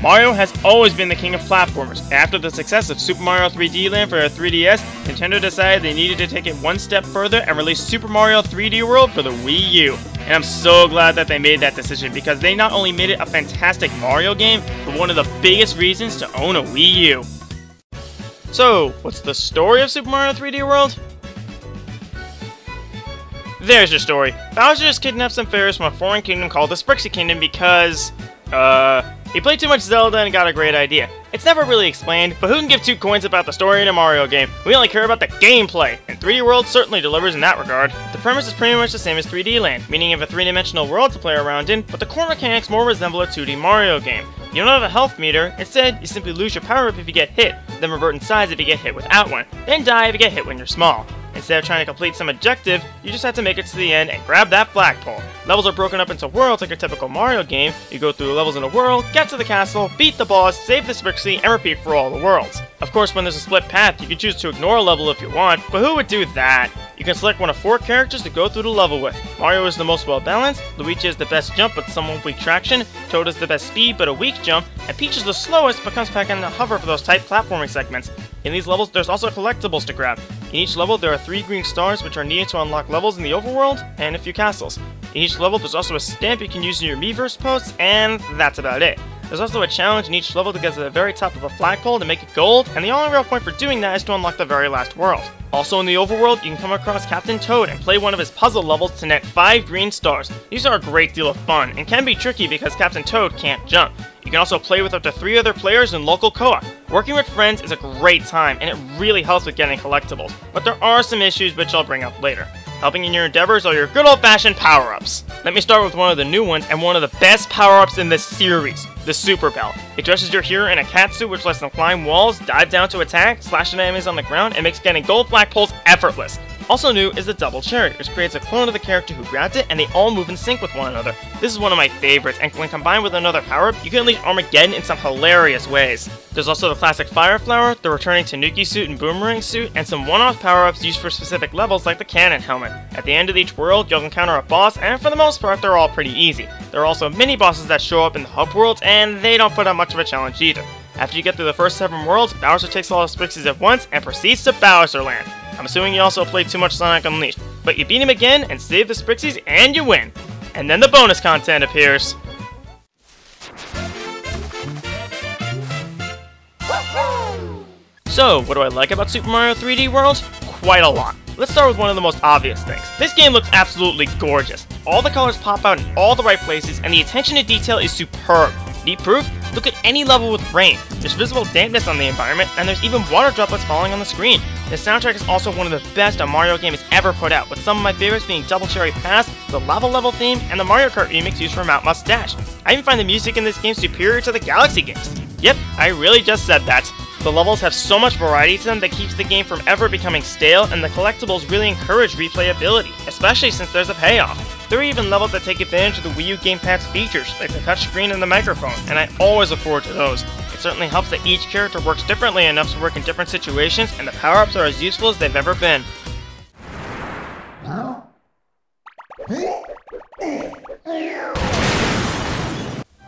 Mario has always been the king of platformers. After the success of Super Mario 3D Land for the 3DS, Nintendo decided they needed to take it one step further and release Super Mario 3D World for the Wii U. And I'm so glad that they made that decision because they not only made it a fantastic Mario game, but one of the biggest reasons to own a Wii U. So, what's the story of Super Mario 3D World? There's your story. Bowser just kidnapped some fairies from a foreign kingdom called the Sprixie Kingdom because, he played too much Zelda and got a great idea. It's never really explained, but who can give two coins about the story in a Mario game? We only care about the gameplay, and 3D World certainly delivers in that regard. The premise is pretty much the same as 3D Land, meaning you have a three-dimensional world to play around in, but the core mechanics more resemble a 2D Mario game. You don't have a health meter, instead, you simply lose your power-up if you get hit, then revert in size if you get hit without one, then die if you get hit when you're small. Instead of trying to complete some objective, you just have to make it to the end and grab that flagpole. Levels are broken up into worlds like a typical Mario game. You go through the levels in a world, get to the castle, beat the boss, save the Sprixie, and repeat for all the worlds. Of course, when there's a split path, you can choose to ignore a level if you want, but who would do that? You can select one of 4 characters to go through the level with. Mario is the most well-balanced, Luigi is the best jump but somewhat weak traction, Toad is the best speed but a weak jump, and Peach is the slowest but comes back in a hover for those tight platforming segments. In these levels, there's also collectibles to grab. In each level, there are 3 green stars which are needed to unlock levels in the overworld and a few castles. In each level, there's also a stamp you can use in your Miiverse posts, and that's about it. There's also a challenge in each level to get to the very top of a flagpole to make it gold, and the only real point for doing that is to unlock the very last world. Also in the overworld, you can come across Captain Toad and play one of his puzzle levels to net 5 green stars. These are a great deal of fun, and can be tricky because Captain Toad can't jump. You can also play with up to 3 other players in local co-op. Working with friends is a great time, and it really helps with getting collectibles, but there are some issues which I'll bring up later. Helping in your endeavors are your good old-fashioned power-ups. Let me start with one of the new ones and one of the best power-ups in this series, the Super Bell. It dresses your hero in a cat suit which lets them climb walls, dive down to attack, slash at enemies on the ground, and makes getting gold flagpoles effortless. Also new is the Double Cherry, which creates a clone of the character who grabs it, and they all move in sync with one another. This is one of my favorites, and when combined with another power-up, you can unleash Armageddon in some hilarious ways. There's also the classic Fire Flower, the returning Tanuki suit and Boomerang suit, and some one-off power-ups used for specific levels like the Cannon Helmet. At the end of each world, you'll encounter a boss, and for the most part, they're all pretty easy. There are also mini-bosses that show up in the hub worlds, and they don't put up much of a challenge either. After you get through the first 7 worlds, Bowser takes all the Sprixies at once and proceeds to Bowser Land. I'm assuming you also played too much Sonic Unleashed, but you beat him again and save the Sprixies and you win. And then the bonus content appears. So, what do I like about Super Mario 3D World? Quite a lot. Let's start with one of the most obvious things. This game looks absolutely gorgeous. All the colors pop out in all the right places, and the attention to detail is superb. Need proof? Look at any level with rain. There's visible dampness on the environment, and there's even water droplets falling on the screen. The soundtrack is also one of the best a Mario game has ever put out, with some of my favorites being Double Cherry Pass, the Lava Level theme, and the Mario Kart remix used for Mount Mustache. I even find the music in this game superior to the Galaxy games. Yep, I really just said that. The levels have so much variety to them that keeps the game from ever becoming stale, and the collectibles really encourage replayability, especially since there's a payoff. There are even levels that take advantage of the Wii U gamepad's features, like the touchscreen and the microphone, and I always look forward to those. It certainly helps that each character works differently enough to work in different situations, and the power-ups are as useful as they've ever been.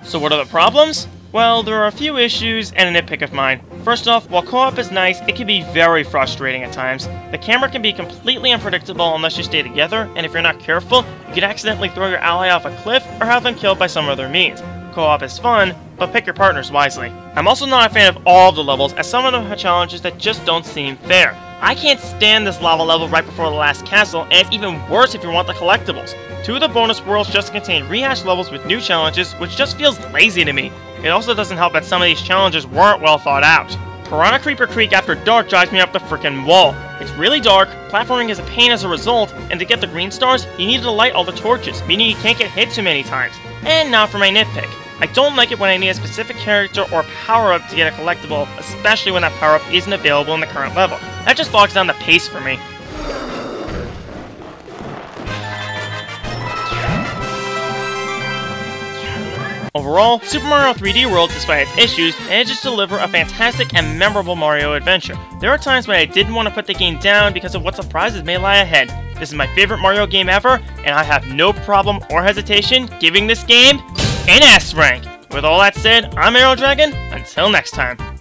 So what are the problems? Well, there are a few issues and a nitpick of mine. First off, while co-op is nice, it can be very frustrating at times. The camera can be completely unpredictable unless you stay together, and if you're not careful, you could accidentally throw your ally off a cliff or have them killed by some other means. Co-op is fun, but pick your partners wisely. I'm also not a fan of all of the levels, as some of them have challenges that just don't seem fair. I can't stand this lava level right before the last castle, and it's even worse if you want the collectibles. 2 of the bonus worlds just contain rehashed levels with new challenges, which just feels lazy to me. It also doesn't help that some of these challenges weren't well thought out. Piranha Creeper Creek After Dark drives me up the frickin' wall. It's really dark, platforming is a pain as a result, and to get the green stars, you need to light all the torches, meaning you can't get hit too many times. And now for my nitpick. I don't like it when I need a specific character or power-up to get a collectible, especially when that power-up isn't available in the current level. That just bogs down the pace for me. Overall, Super Mario 3D World, despite its issues, manages to deliver a fantastic and memorable Mario adventure. There are times when I didn't want to put the game down because of what surprises may lie ahead. This is my favorite Mario game ever, and I have no problem or hesitation giving this game an S rank. With all that said, I'm Arrow Dragon. Until next time.